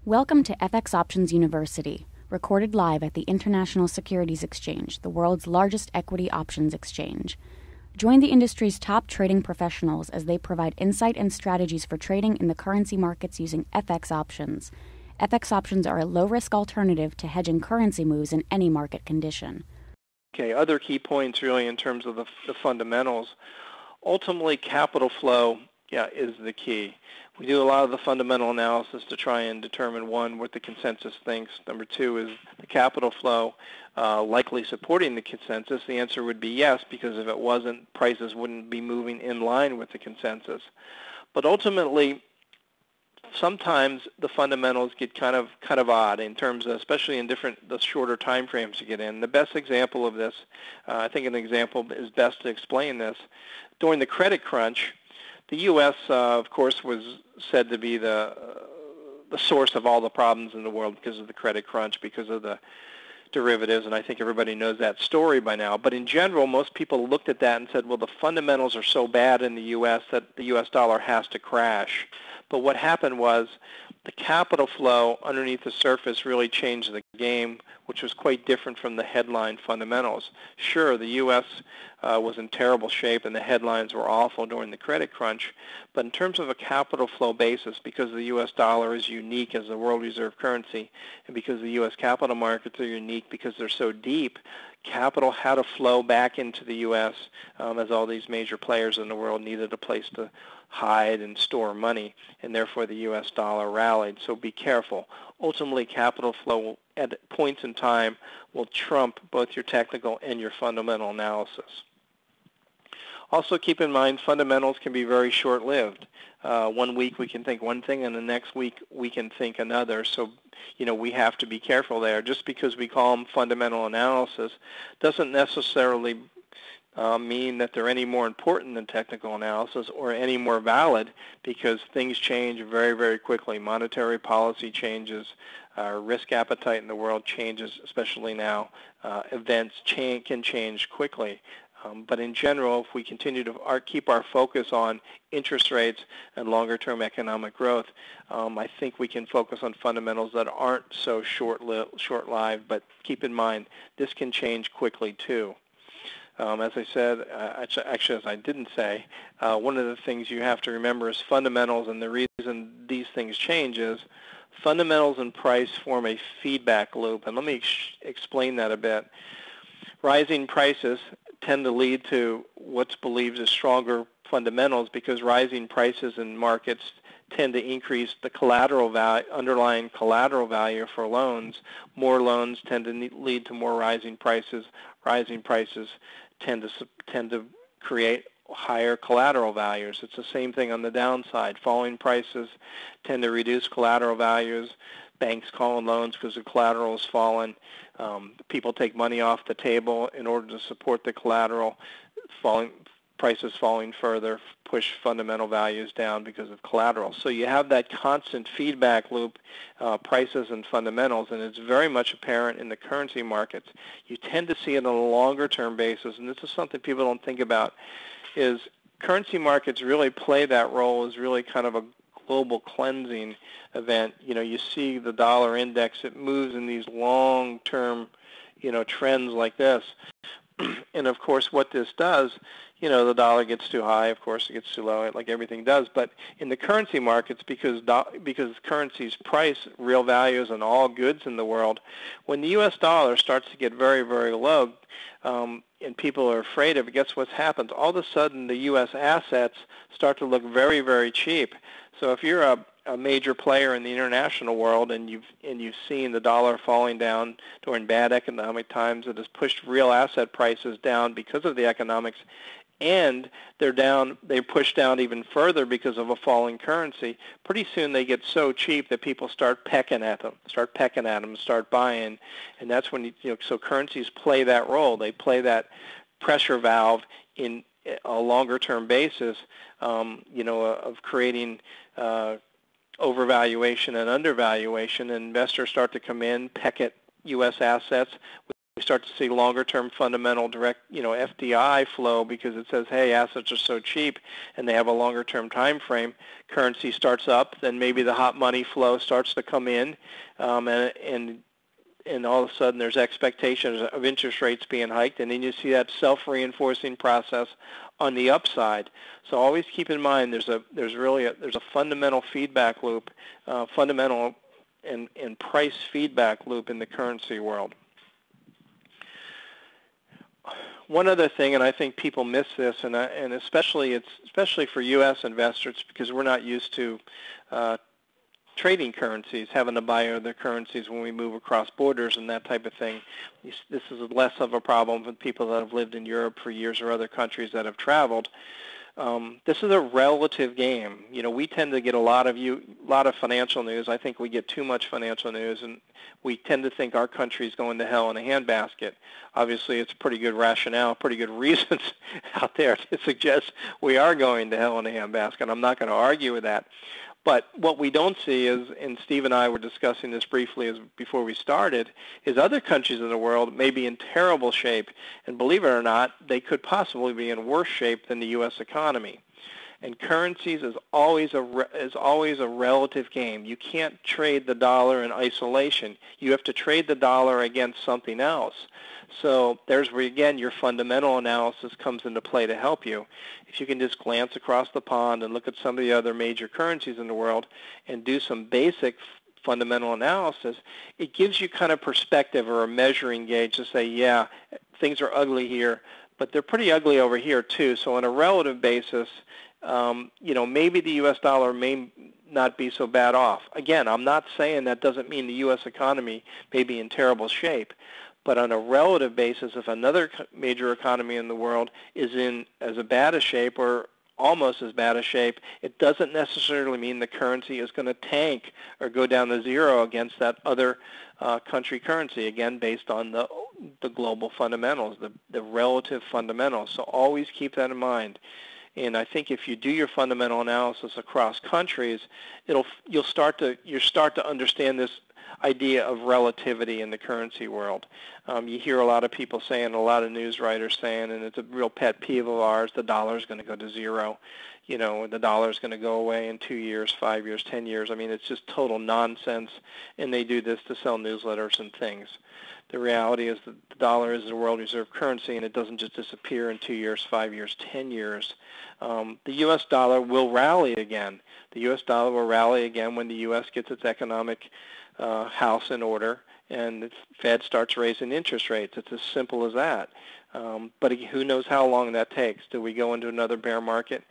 Welcome to FX Options University, recorded live at the International Securities Exchange, the world's largest equity options exchange. Join the industry's top trading professionals as they provide insight and strategies for trading in the currency markets using FX options. FX options are a low-risk alternative to hedging currency moves in any market condition. Okay, other key points really in terms of the fundamentals. Ultimately, capital flow is the key. We do a lot of the fundamental analysis to try and determine, one, what the consensus thinks. Number two, is the capital flow likely supporting the consensus? The answer would be yes, because if it wasn't, prices wouldn't be moving in line with the consensus. But ultimately, sometimes the fundamentals get kind of odd in terms of, especially in the shorter time frames you get in. The best example of this, I think an example is best to explain this. During the credit crunch, the U.S., of course, was said to be the source of all the problems in the world because of the credit crunch, because of the derivatives, and I think everybody knows that story by now. But in general, most people looked at that and said, well, the fundamentals are so bad in the U.S. that the U.S. dollar has to crash. But what happened was the capital flow underneath the surface really changed the game, which was quite different from the headline fundamentals. Sure, the U.S. Was in terrible shape and the headlines were awful during the credit crunch, but in terms of a capital flow basis, because the U.S. dollar is unique as a world reserve currency, and because the U.S. capital markets are unique because they're so deep, capital had to flow back into the U.S. As all these major players in the world needed a place to hide and store money, and therefore the U.S. dollar rallied. So be careful. Ultimately, capital flow at points in time will trump both your technical and your fundamental analysis. Also keep in mind, fundamentals can be very short-lived. 1 week we can think one thing, and the next week we can think another. So, we have to be careful there. Just because we call them fundamental analysis doesn't necessarily mean that they're any more important than technical analysis or any more valid, because things change very, very quickly. Monetary policy changes, risk appetite in the world changes, especially now. Events can change quickly. But in general, if we continue to keep our focus on interest rates and longer-term economic growth, I think we can focus on fundamentals that aren't so short-lived. But keep in mind, this can change quickly too. As I said, actually as I didn't say, one of the things you have to remember is fundamentals, and the reason these things change is fundamentals and price form a feedback loop. And let me explain that a bit. Rising prices tend to lead to what's believed as stronger fundamentals, because rising prices in markets tend to increase the collateral value, underlying collateral value for loans. More loans tend to lead to more rising prices. Rising prices tend to create higher collateral values. It's the same thing on the downside. Falling prices tend to reduce collateral values. Banks call in loans because the collateral has fallen. People take money off the table in order to support the collateral. Prices falling further push fundamental values down because of collateral. So you have that constant feedback loop, prices and fundamentals, and it's very much apparent in the currency markets. You tend to see it on a longer-term basis, and this is something people don't think about, is currency markets really play that role as really kind of a global cleansing event. You see the dollar index, it moves in these long-term, trends like this. And of course, what this does, the dollar gets too high, of course it gets too low, like everything does. But in the currency markets, because currencies price real values on all goods in the world, when the U.S. dollar starts to get very, very low, and people are afraid of it, guess what happens? All of a sudden, the U.S. assets start to look very, very cheap. So if you're a major player in the international world, and you've seen the dollar falling down during bad economic times, it has pushed real asset prices down because of the economics, and they push down even further because of a falling currency. Pretty soon they get so cheap that people start pecking at them, start buying, and that's when so currencies play that role. They play that pressure valve in a longer-term basis, of creating overvaluation and undervaluation, and investors start to come in, peck at U.S. assets. We start to see longer-term fundamental direct, FDI flow because it says, hey, assets are so cheap and they have a longer-term time frame. Currency starts up, then maybe the hot money flow starts to come in, and all of a sudden there's expectations of interest rates being hiked, and then you see that self-reinforcing process on the upside. So always keep in mind there's a fundamental feedback loop, fundamental and price feedback loop in the currency world. One other thing, and I think people miss this, and especially for U.S. investors, because we're not used to trading currencies, having to buy other currencies when we move across borders and that type of thing. This is less of a problem with people that have lived in Europe for years or other countries that have traveled. This is a relative game. We tend to get a lot of financial news. I think we get too much financial news, and we tend to think our country's going to hell in a handbasket. Obviously, it's pretty good rationale, pretty good reasons out there to suggest we are going to hell in a handbasket. I'm not going to argue with that. But what we don't see is, and Steve and I were discussing this briefly before we started, is other countries in the world may be in terrible shape, and believe it or not, they could possibly be in worse shape than the U.S. economy. And currencies is always a relative game. You can't trade the dollar in isolation. You have to trade the dollar against something else. So there's where, again, your fundamental analysis comes into play to help you. If you can just glance across the pond and look at some of the other major currencies in the world and do some basic fundamental analysis, it gives you kind of perspective or a measuring gauge to say, yeah, things are ugly here, but they're pretty ugly over here too. So on a relative basis, maybe the U.S. dollar may not be so bad off. Again, I'm not saying that doesn't mean the U.S. economy may be in terrible shape. But on a relative basis, if another major economy in the world is in as bad a shape or almost as bad a shape, it doesn't necessarily mean the currency is going to tank or go down to zero against that other country currency, again, based on the global fundamentals, the relative fundamentals. So always keep that in mind. And I think if you do your fundamental analysis across countries, you'll start to understand this idea of relativity in the currency world. You hear a lot of people saying, a lot of news writers saying, and it's a real pet peeve of ours, the dollar is going to go to zero. The dollar is going to go away in 2 years, 5 years, 10 years. I mean, it's just total nonsense, and they do this to sell newsletters and things. The reality is that the dollar is the world reserve currency, and it doesn't just disappear in 2 years, 5 years, 10 years. The U.S. dollar will rally again. The U.S. dollar will rally again when the U.S. gets its economic house in order and the Fed starts raising interest rates. It's as simple as that. But who knows how long that takes? Do we go into another bear market?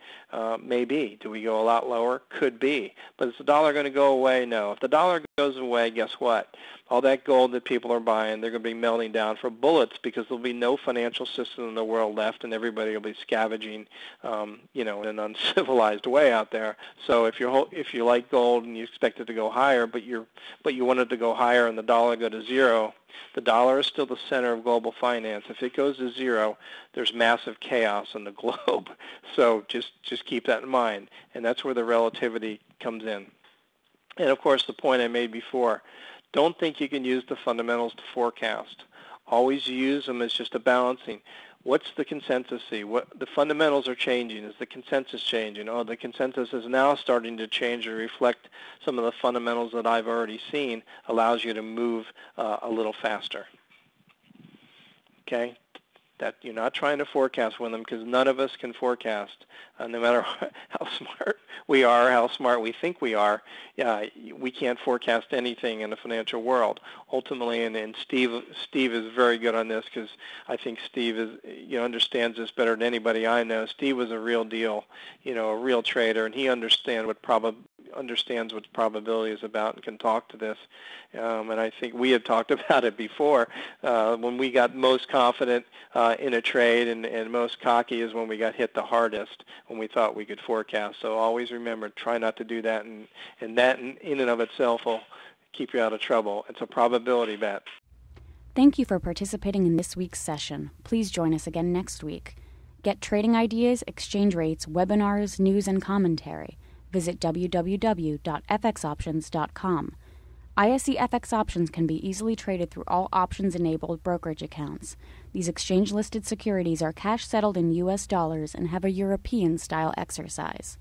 Maybe. Do we go a lot lower? Could be. But is the dollar going to go away? No. If the dollar goes away, guess what? All that gold that people are buying, they're going to be melting down for bullets because there'll be no financial system in the world left, and everybody will be scavenging, in an uncivilized way out there. So if you like gold and you expect it to go higher, but you want it to go higher and the dollar go to zero, the dollar is still the center of global finance. If it goes to zero, there's massive chaos in the globe. So just keep that in mind, and that's where the relativity comes in. And of course, the point I made before, don't think you can use the fundamentals to forecast. Always use them as just a balancing. What's the consensus see? What the fundamentals are changing. Is the consensus changing? Oh, the consensus is now starting to change or reflect some of the fundamentals that I've already seen. Allows you to move a little faster. Okay? That you're not trying to forecast with them, because none of us can forecast. No matter how smart we are, how smart we think we are, we can't forecast anything in the financial world. Ultimately, and Steve is very good on this, because I think Steve understands this better than anybody I know. Steve was a real deal, a real trader, and he understands what probability is about and can talk to this. And I think we had talked about it before. When we got most confident in a trade and most cocky is when we got hit the hardest, when we thought we could forecast. So always remember, try not to do that, and that in and of itself will keep you out of trouble. It's a probability bet. Thank you for participating in this week's session. Please join us again next week. Get trading ideas, exchange rates, webinars, news, and commentary. Visit www.fxoptions.com. ISE FX options can be easily traded through all options-enabled brokerage accounts. These exchange-listed securities are cash-settled in U.S. dollars and have a European-style exercise.